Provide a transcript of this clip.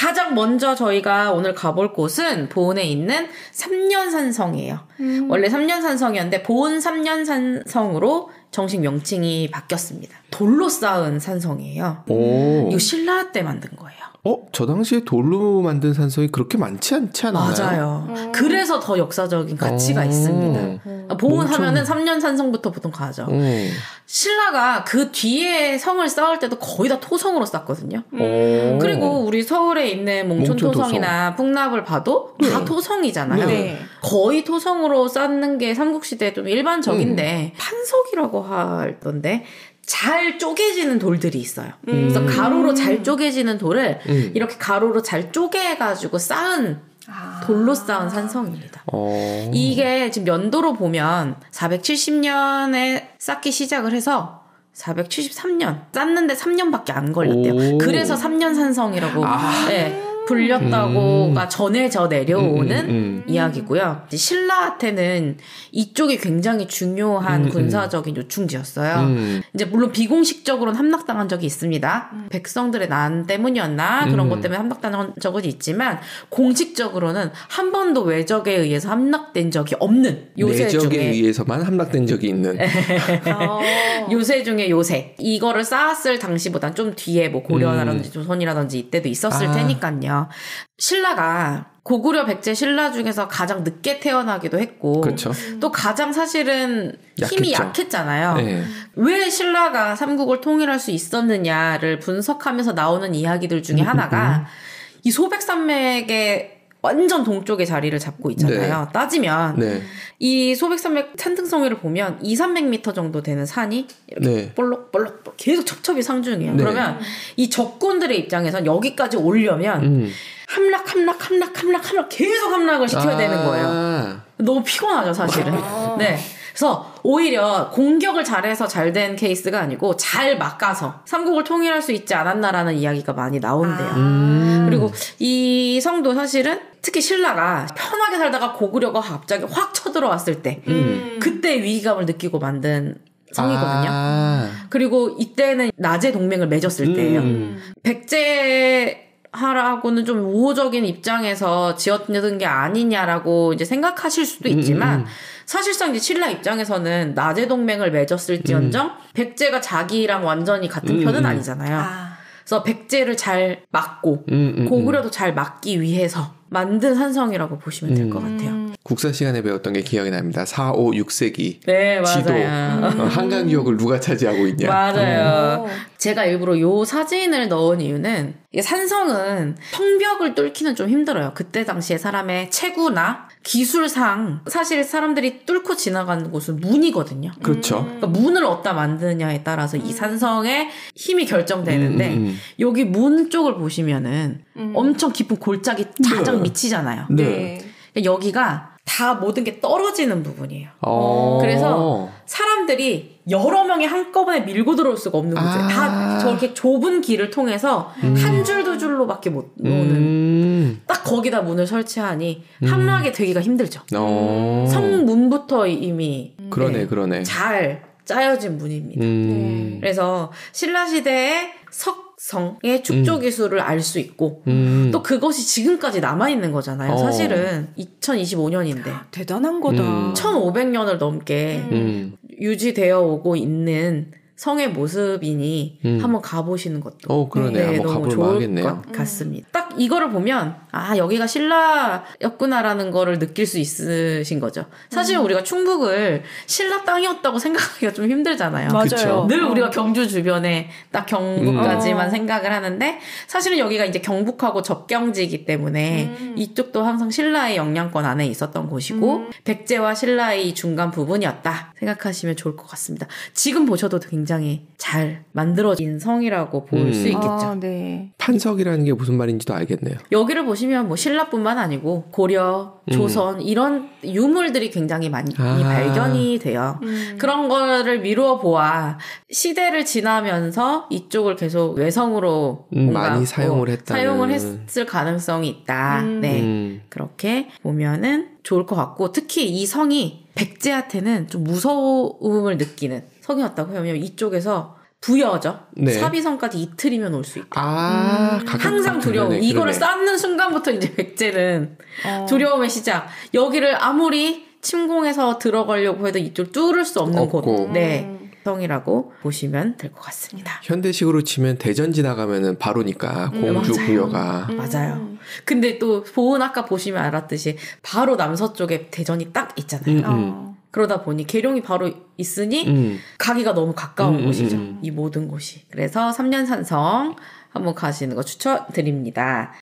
가장 먼저 저희가 오늘 가볼 곳은 보은에 있는 삼년산성이에요. 원래 삼년산성이었는데 보은 삼년산성으로 정식 명칭이 바뀌었습니다. 돌로 쌓은 산성이에요. 이거 신라 때 만든 거예요. 저 당시에 돌로 만든 산성이 그렇게 많지 않지 않나요? 맞아요. 그래서 더 역사적인 가치가 있습니다. 보은 하면은 삼년산성부터 보통 가죠. 신라가 그 뒤에 성을 쌓을 때도 거의 다 토성으로 쌓거든요. 그리고 우리 서울에 있는 몽촌토성이나 풍납을 봐도 다 토성이잖아요. 네. 거의 토성으로 쌓는 게 삼국시대에 좀 일반적인데 판석이라고 하던데 잘 쪼개지는 돌들이 있어요. 그래서 가로로 잘 쪼개지는 돌을 이렇게 가로로 잘 쪼개가지고 쌓은 돌로 쌓은 산성입니다. 이게 지금 연도로 보면 470년에 쌓기 시작을 해서 473년 쌓는데 3년밖에 안 걸렸대요. 그래서 3년 산성이라고 네, 불렸다고가 전해져 내려오는 이야기고요. 신라한테는 이쪽이 굉장히 중요한 군사적인 요충지였어요. 이제 물론 비공식적으로는 함락당한 적이 있습니다. 백성들의 난 때문이었나 그런 것 때문에 함락당한 적은 있지만 공식적으로는 한 번도 외적에 의해서 함락된 적이 없는 요새 중에 내적에 의해서만 함락된 적이 있는 요새 중에 요새 이거를 쌓았을 당시보단 좀 뒤에 뭐 고려라든지 조선이라든지 이때도 있었을 테니까요. 신라가 고구려 백제 신라 중에서 가장 늦게 태어나기도 했고 그렇죠. 또 가장 사실은 힘이 약했잖아요. 네. 왜 신라가 삼국을 통일할 수 있었느냐를 분석하면서 나오는 이야기들 중에 하나가 이 소백산맥의 완전 동쪽에 자리를 잡고 있잖아요. 네. 따지면 이 소백산맥 산등성이를 보면 200~300m 정도 되는 산이 이렇게 볼록볼록 계속 첩첩이 상중해요. 그러면 이 적군들의 입장에선 여기까지 오려면 함락 계속 함락을 시켜야 되는 거예요. 너무 피곤하죠, 사실은. 네. 그래서 오히려 공격을 잘해서 잘 된 케이스가 아니고 잘 막아서 삼국을 통일할 수 있지 않았나라는 이야기가 많이 나온대요. 그리고 이 성도 사실은 특히 신라가 편하게 살다가 고구려가 갑자기 확 쳐들어왔을 때 그때 위기감을 느끼고 만든 성이거든요. 그리고 이때는 낮에 동맹을 맺었을 때예요. 백제하라고는 좀 우호적인 입장에서 지어든 게 아니냐라고 이제 생각하실 수도 있지만 사실상 이제 신라 입장에서는 낮에 동맹을 맺었을지언정 백제가 자기랑 완전히 같은 편은 아니잖아요. 그래서 백제를 잘 막고 고구려도 잘 막기 위해서 만든 산성이라고 보시면 될 것 같아요. 국사 시간에 배웠던 게 기억이 납니다. 4, 5, 6세기 네, 맞아요. 지도 한강 지역을 누가 차지하고 있냐. 맞아요. 제가 일부러 요 사진을 넣은 이유는 이게 산성은 성벽을 뚫기는 좀 힘들어요. 그때 당시에 사람의 체구나 기술상 사실 사람들이 뚫고 지나가는 곳은 문이거든요. 그렇죠. 그러니까 문을 어디다 만드느냐에 따라서 이 산성의 힘이 결정되는데 여기 문 쪽을 보시면은 엄청 깊은 골짜기 쫙쫙 미치잖아요. 네. 그러니까 여기가 다 모든 게 떨어지는 부분이에요. 그래서 사람들이 여러 명이 한꺼번에 밀고 들어올 수가 없는 거죠. 다 저렇게 좁은 길을 통해서 한 줄 두 줄로밖에 못 오는 딱 거기다 문을 설치하니 함락이 되기가 힘들죠. 성문부터 이미 그러네. 잘 짜여진 문입니다. 그래서 신라시대의 석성의 축조 기술을 알 수 있고 또 그것이 지금까지 남아있는 거잖아요. 사실은 2025년인데 대단한 거다. 1500년을 넘게 유지되어 오고 있는 성의 모습이니 한번 가보시는 것도 그러네. 한번 너무 가볼 좋을 만하겠네요. 것 같습니다. 딱 이거를 보면 여기가 신라였구나라는 거를 느낄 수 있으신 거죠. 사실 우리가 충북을 신라 땅이었다고 생각하기가 좀 힘들잖아요. 맞아요. 늘 우리가 경주 주변에 딱 경북까지만 생각을 하는데 사실은 여기가 이제 경북하고 접경지이기 때문에 이쪽도 항상 신라의 영향권 안에 있었던 곳이고 백제와 신라의 중간 부분이었다 생각하시면 좋을 것 같습니다. 지금 보셔도 굉장히 잘 만들어진 성이라고 볼 수 있겠죠. 네. 판석이라는 게 무슨 말인지도 알겠네요. 여기를 보시면 뭐 신라뿐만 아니고 고려, 조선 이런 유물들이 굉장히 많이 발견이 돼요. 그런 거를 미루어 보아 시대를 지나면서 이쪽을 계속 외성으로 많이 사용을 했을 가능성이 있다. 네, 그렇게 보면은 좋을 것 같고 특히 이 성이 백제한테는 좀 무서움을 느끼는 성이었다고 해요. 왜냐면 이쪽에서 부여죠. 네. 사비성까지 이틀이면 올 수 있대. 항상 두려움. 그러네, 이거를 그러네. 쌓는 순간부터 이제 백제는 두려움의 시작. 여기를 아무리 침공해서 들어가려고 해도 이쪽 뚫을 수 없는 곳. 네. 성이라고 보시면 될 것 같습니다. 현대식으로 치면 대전 지나가면은 바로니까 공주 맞아요. 부여가. 맞아요. 근데 또 보은 아까 보시면 알았듯이 바로 남서쪽에 대전이 딱 있잖아요. 그러다 보니 계룡이 바로 있으니 가기가 너무 가까운 곳이죠. 이 모든 곳이. 그래서 3년산성 한번 가시는 거 추천드립니다.